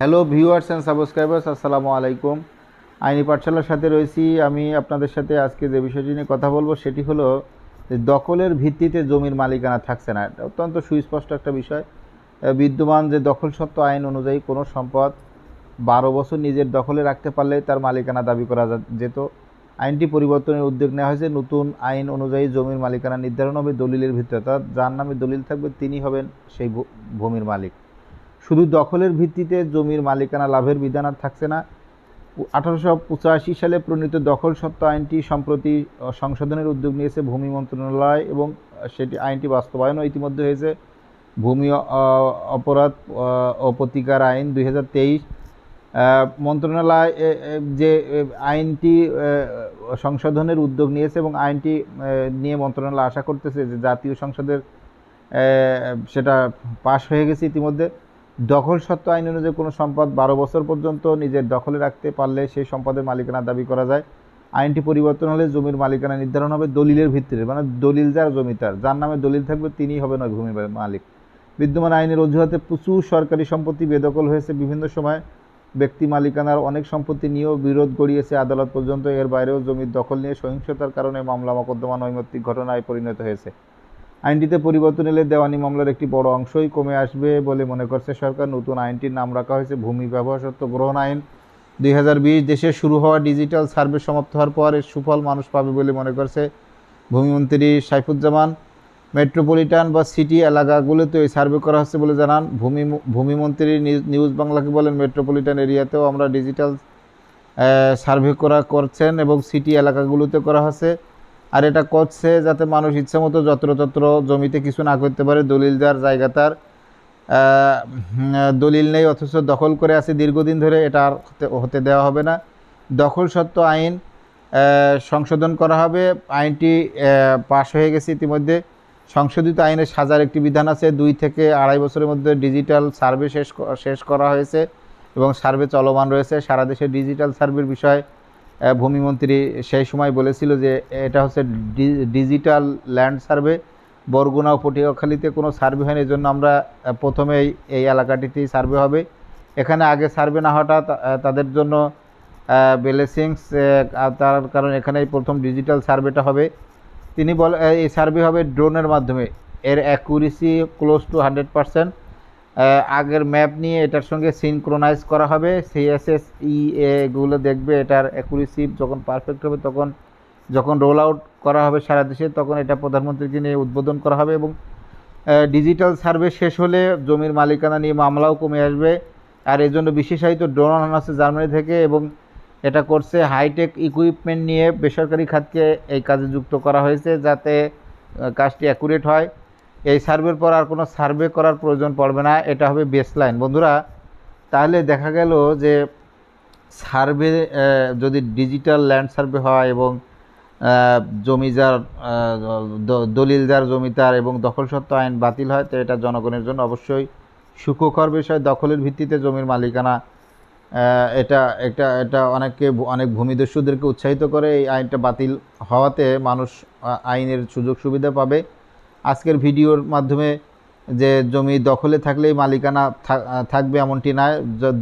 Hello viewers and subscribers, আসসালামু আলাইকুম। আইনি পাঠশালার সাথে রয়েছি আমি আপনাদের সাথে। আজকে যে বিষয়টি নিয়ে কথা বলবো সেটি হলো যে দখলের ভিত্তিতে জমির মালিকানা থাকছে না। এটা অত্যন্ত সুস্পষ্ট একটা বিষয়। বিদ্যমান যে দখল সত্ত্ব আইন অনুযায়ী কোনো সম্পদ 12 বছর নিজের দখলে রাখতে পারলে তার মালিকানা দাবি করা যেত। আইনটি পরিবর্তনের উদ্যোগ নেওয়া হয়েছে। নতুন আইন অনুযায়ী জমির মালিকানা নির্ধারণ হবে দলিলের ভিত্তিতে, অর্থাৎ যার নামে দলিল থাকবে তিনি হবেন সেই ভূমির মালিক। শুধু দখলের ভিত্তিতে জমির মালিকানা লাভের বিধান আর থাকছে না। 1885 সালে প্রণীত দখল সত্ত্ব আইনটি সম্প্রতি সংশোধনের উদ্যোগ নিয়েছে ভূমি মন্ত্রণালয় এবং সেটি আইনটি বাস্তবায়নও ইতিমধ্যে হয়েছে। ভূমি অপরাধ ও প্রতিকার আইন 2023 মন্ত্রণালয় যে আইনটি সংশোধনের উদ্যোগ নিয়েছে এবং আইনটি নিয়ে মন্ত্রণালয় আশা করতেছে যে জাতীয় সংসদের সেটা পাশ হয়ে গেছে ইতিমধ্যে। দখল সত্ত্ব আইন অনুযায়ী কোনো সম্পদ 12 বছর পর্যন্ত নিজের দখলে রাখতে পারলে সেই সম্পদের মালিকানা দাবি করা যায়। আইনটি পরিবর্তন হলে জমির মালিকানা নির্ধারণ হবে দলিলের ভিত্তিতে, মানে দলিল যার জমিদার, যার নামে দলিল থাকবে তিনিই হবেন ওই ভূমির মালিক। বিদ্যমান আইনের অজুহাতে প্রচুর সরকারি সম্পত্তি বেদখল হয়েছে। বিভিন্ন সময় ব্যক্তি মালিকানার অনেক সম্পত্তি নিয়েও বিরোধ গড়িয়েছে আদালত পর্যন্ত। এর বাইরেও জমির দখল নিয়ে সহিংসতার কারণে মামলা মোকদ্দমা নৈমিত্তিক ঘটনায় পরিণত হয়েছে। আইনটিতে পরিবর্তন এলে দেওয়ানি মামলার একটি বড় অংশই কমে আসবে বলে মনে করছে সরকার। নতুন আইনটির নাম রাখা হয়েছে ভূমি ব্যবহার সত্ত্ব গ্রহণ আইন 2020। দেশে শুরু হওয়া ডিজিটাল সার্ভে সমাপ্ত হওয়ার পর এর সুফল মানুষ পাবে বলে মনে করছে ভূমিমন্ত্রী সাইফুজ্জামান। মেট্রোপলিটন বা সিটি এলাকাগুলোতে এই সার্ভে করা হচ্ছে বলে জানান ভূমিমন্ত্রী। নিউজ বাংলাকে বলেন, মেট্রোপলিটন এরিয়াতেও আমরা ডিজিটাল সার্ভে করছেন এবং সিটি এলাকাগুলোতে করা হচ্ছে। আর এটা করছে যাতে মানুষ ইচ্ছামতো যত্রতত্র জমিতে কিছু না করতে পারে। দলিল দেওয়ার জায়গা তার দলিল নেই অথচ দখল করে আছে দীর্ঘদিন ধরে, এটা আর হতে দেওয়া হবে না। দখল সত্ত্ব আইন সংশোধন করা হবে। আইনটি পাশ হয়ে গেছে ইতিমধ্যে। সংশোধিত আইনের সাজার একটি বিধান আছে। 2 থেকে 2.5 বছরের মধ্যে ডিজিটাল সার্ভে শেষ করা হয়েছে এবং সার্ভে চলমান রয়েছে। সারা দেশে ডিজিটাল সার্ভের বিষয়ে ভূমিমন্ত্রী সেই সময় বলেছিল যে এটা হচ্ছে ডিজিটাল ল্যান্ড সার্ভে। বরগুনা ও পটুয়াখালীতে কোনো সার্ভে হয়নি, এই জন্য আমরা প্রথমেই এই এলাকাটিতেই সার্ভে হবে। এখানে আগে সার্ভে না হওয়াটা তাদের জন্য ব্লেসিংস, তার কারণ এখানেই প্রথম ডিজিটাল সার্ভেটা হবে। তিনি এই সার্ভে হবে ড্রোনের মাধ্যমে। এর অ্যাকুরেসি ক্লোজ টু 100%। আগের ম্যাপ নিয়ে এটার সঙ্গে সিনক্রোনাইজ করা হবে। সিএসএস এগুলো দেখবে এটার অ্যাকুরেসি যখন পারফেক্ট হবে, তখন যখন রোল আউট করা হবে সারা দেশে তখন এটা প্রধানমন্ত্রীকে নিয়ে উদ্বোধন করা হবে। এবং ডিজিটাল সার্ভে শেষ হলে জমির মালিকানা নিয়ে মামলাও কমে আসবে। আর এর জন্য বিশেষায়িত ড্রোন আনা আছে জার্মানি থেকে এবং এটা করছে হাইটেক ইকুইপমেন্ট নিয়ে বেসরকারি খাতকে এই কাজে যুক্ত করা হয়েছে যাতে কাজটি অ্যাকুরেট হয়। এই সার্ভের পর আর কোনো সার্ভে করার প্রয়োজন পড়বে না, এটা হবে বেসলাইন। বন্ধুরা, তাহলে দেখা গেল যে সার্ভে যদি ডিজিটাল ল্যান্ড সার্ভে হয় এবং জমি যার দলিল যার জমি তার এবং দখল সত্ত্ব আইন বাতিল হয়, তো এটা জনগণের জন্য অবশ্যই সুখকর বিষয়। দখলের ভিত্তিতে জমির মালিকানা এটা এটা এটা অনেক ভূমিদস্যুদেরকে উৎসাহিত করে। এই আইনটা বাতিল হওয়াতে মানুষ আইনের সুযোগ সুবিধা পাবে। আজকের ভিডিওর মাধ্যমে যে জমি দখলে থাকলেই মালিকানা থাকবে এমনটি নয়,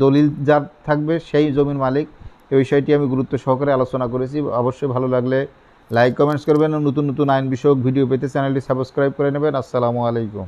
দলিল যার থাকবে সেই জমির মালিক। এই বিষয়টি আমি গুরুত্ব সহকারে আলোচনা করেছি। অবশ্যই ভালো লাগলে লাইক কমেন্টস করবেন। নতুন নতুন আইন বিষয়ক ভিডিও পেতে চ্যানেলটি সাবস্ক্রাইব করে নেবেন। আসসালামু আলাইকুম।